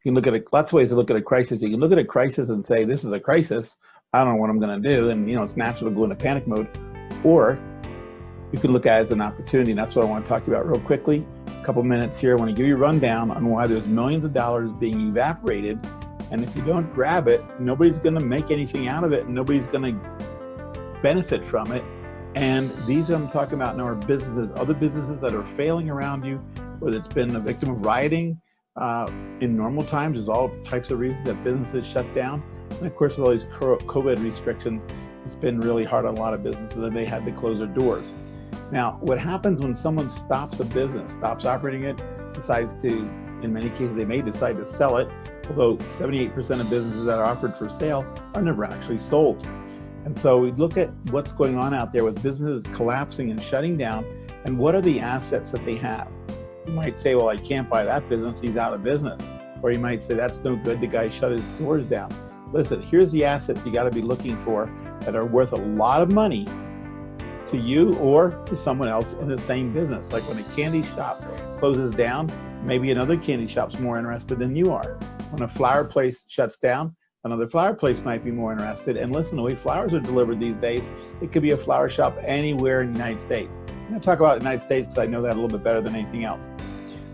You can look at it, lots of ways to look at a crisis. You can look at a crisis and say, this is a crisis. I don't know what I'm going to do. And, it's natural to go into panic mode. Or you could look at it as an opportunity. And that's what I want to talk about real quickly. A couple minutes here. I want to give you a rundown on why there's millions of dollars being evaporated. And if you don't grab it, nobody's going to make anything out of it. And nobody's going to benefit from it. And these I'm talking about now are businesses, other businesses that are failing around you, whether it's been a victim of rioting. In normal times, there's all types of reasons that businesses shut down. And of course, with all these COVID restrictions, it's been really hard on a lot of businesses and they had to close their doors. Now, what happens when someone stops a business, stops operating it, decides to, in many cases, they may decide to sell it, although 78% of businesses that are offered for sale are never actually sold. And so we look at what's going on out there with businesses collapsing and shutting down, and what are the assets that they have. You might say, well, I can't buy that business, he's out of business. Or you might say, that's no good, the guy shut his stores down. Listen, here's the assets you gotta be looking for that are worth a lot of money to you or to someone else in the same business. Like when a candy shop closes down, maybe another candy shop's more interested than you are. When a flower place shuts down, another flower place might be more interested. And listen, the way flowers are delivered these days, it could be a flower shop anywhere in the United States. I'm going to talk about the United States because I know that a little bit better than anything else.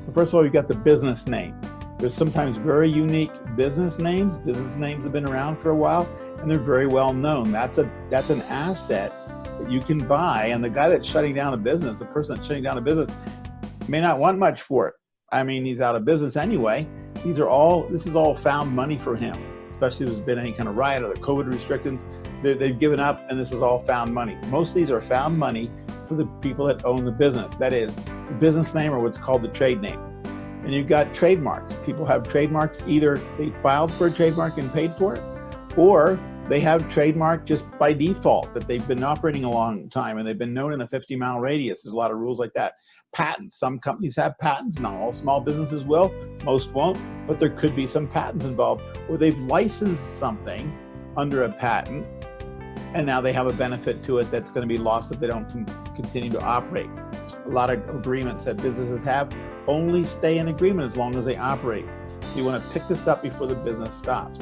So first of all, you've got the business name. There's sometimes very unique business names. Business names have been around for a while and they're very well known. That's an asset that you can buy. And the guy that's shutting down a business, the person that's shutting down a business may not want much for it. I mean, he's out of business anyway. This is all found money for him, especially if there's been any kind of riot or the COVID restrictions. They've given up and this is all found money. Most of these are found money for the people that own the business. That is the business name or what's called the trade name. And you've got trademarks. People have trademarks, either they filed for a trademark and paid for it, or they have trademark just by default that they've been operating a long time and they've been known in a 50-mile radius. There's a lot of rules like that. Patents. Some companies have patents. Not all small businesses will. Most won't. But there could be some patents involved where they've licensed something under a patent and now they have a benefit to it that's going to be lost if they don't continue to operate. A lot of agreements that businesses have only stay in agreement as long as they operate. So you want to pick this up before the business stops.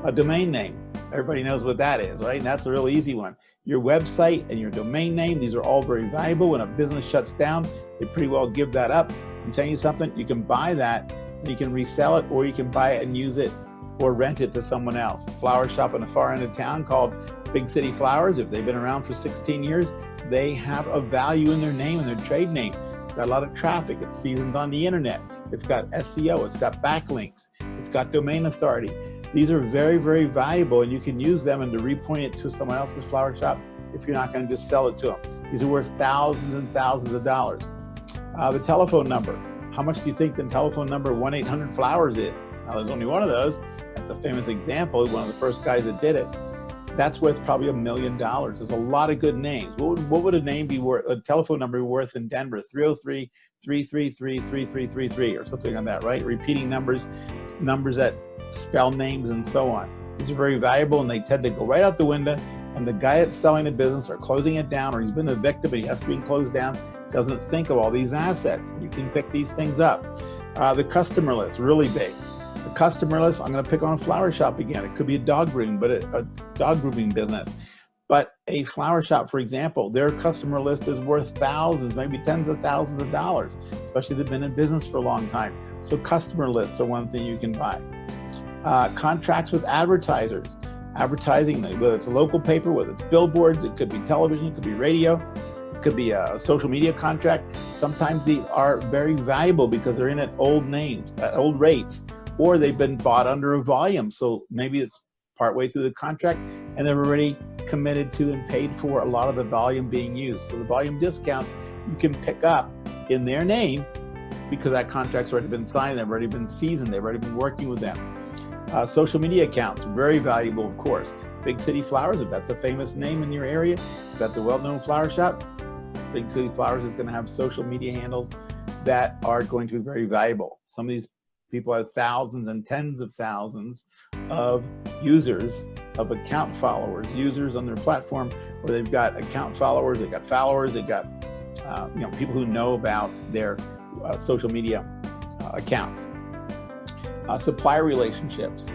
A domain name. Everybody knows what that is, right? And that's a real easy one. Your website and your domain name, these are all very valuable. When a business shuts down, they pretty well give that up. I'm telling you something, you can buy that and you can resell it, or you can buy it and use it or rent it to someone else. A flower shop in the far end of town called Big City Flowers, if they've been around for 16 years, they have a value in their name and their trade name. It's got a lot of traffic, it's seasoned on the internet, it's got SEO, it's got backlinks, it's got domain authority. These are very, very valuable and you can use them and to repoint it to someone else's flower shop if you're not going to just sell it to them. These are worth thousands and thousands of dollars. The telephone number. How much do you think the telephone number 1-800-Flowers is? Now there's only one of those. That's a famous example, one of the first guys that did it. That's worth probably $1 million. There's a lot of good names. What would a name be worth, a telephone number be worth in Denver? 303-333-3333 or something like that, right? Repeating numbers that spell names and so on. These are very valuable and they tend to go right out the window, and the guy that's selling the business or closing it down, or he's been a victim and he has to be closed down, doesn't think of all these assets. You can pick these things up. The customer list, really big. The customer list, I'm going to pick on a flower shop again. It could be a dog grooming, but a dog grooming business. But a flower shop, for example, their customer list is worth thousands, maybe tens of thousands of dollars, especially if they've been in business for a long time. So customer lists are one thing you can buy. Contracts with advertisers. Advertising, whether it's a local paper, whether it's billboards, it could be television, it could be radio, it could be a social media contract. Sometimes these are very valuable because they're in at old names, at old rates, or they've been bought under a volume. So maybe it's partway through the contract and they're already committed to and paid for a lot of the volume being used. So the volume discounts you can pick up in their name because that contract's already been signed, they've already been seasoned, they've already been working with them. Social media accounts, very valuable, of course. Big City Flowers, if that's a famous name in your area, if that's a well-known flower shop, Big City Flowers is going to have social media handles that are going to be very valuable. Some of these people have thousands and tens of thousands of users, of account followers, users on their platform where they've got account followers, they've got people who know about their social media accounts. Supplier relationships.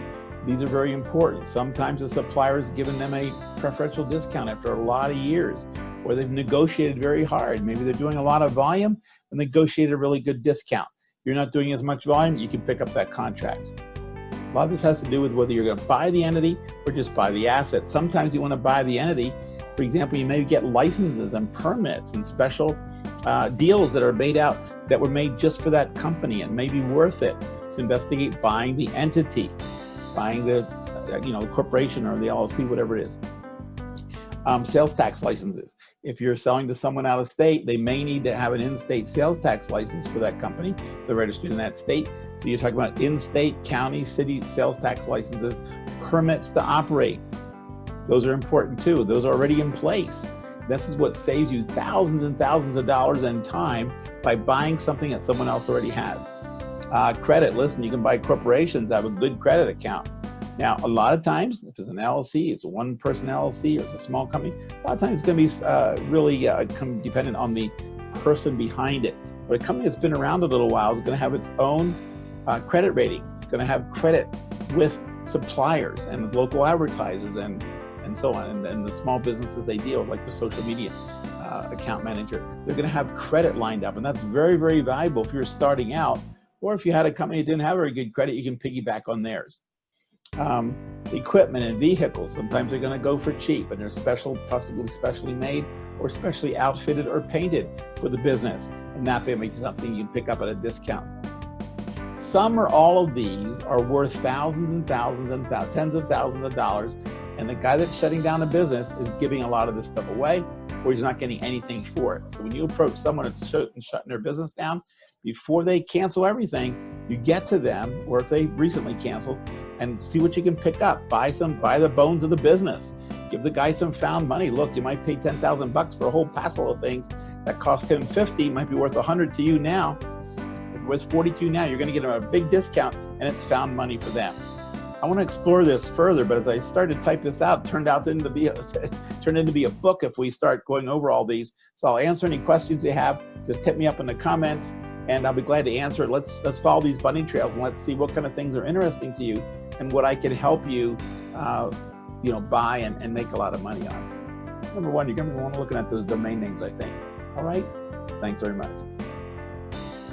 These are very important. Sometimes the supplier is giving them a preferential discount after a lot of years, or they've negotiated very hard. Maybe they're doing a lot of volume and negotiated a really good discount. You're not doing as much volume, you can pick up that contract. A lot of this has to do with whether you're going to buy the entity or just buy the asset. Sometimes you want to buy the entity. For example, you may get licenses and permits and special deals that are made out that were made just for that company, and may be worth it to investigate buying the entity, buying the corporation or the LLC, whatever it is. Sales tax licenses. If you're selling to someone out of state, they may need to have an in-state sales tax license for that company if they're registered in that state. So you're talking about in-state, county, city sales tax licenses, permits to operate. Those are important too. Those are already in place. This is what saves you thousands and thousands of dollars in time by buying something that someone else already has. Credit. Listen, you can buy corporations that have a good credit account. Now, a lot of times, if it's an LLC, it's a one-person LLC, or it's a small company, a lot of times it's going to be really dependent on the person behind it. But a company that's been around a little while is going to have its own credit rating. It's going to have credit with suppliers and local advertisers and so on, and the small businesses they deal with, like the social media account manager. They're going to have credit lined up, and that's very, very valuable if you're starting out, or if you had a company that didn't have very good credit, you can piggyback on theirs. Equipment and vehicles, sometimes they're going to go for cheap, and they're possibly specially made or specially outfitted or painted for the business, and that may make something you can pick up at a discount. Some or all of these are worth thousands and thousands and tens of thousands of dollars, and the guy that's shutting down a business is giving a lot of this stuff away, or he's not getting anything for it. So when you approach someone that's shutting their business down, before they cancel everything, you get to them, or if they recently canceled, and see what you can pick up. Buy the bones of the business. Give the guy some found money. Look, you might pay $10,000 for a whole passel of things that cost him $50, might be worth $100 to you now. If it's worth $42 now, you're going to get him a big discount, and it's found money for them. I want to explore this further, but as I started to type this out, it turned into be a book if we start going over all these. So I'll answer any questions you have. Just hit me up in the comments, and I'll be glad to answer it. Let's follow these bunny trails, and let's see what kind of things are interesting to you and what I can help you, buy and make a lot of money on. Number one, you're going to want to look at those domain names, I think. All right? Thanks very much.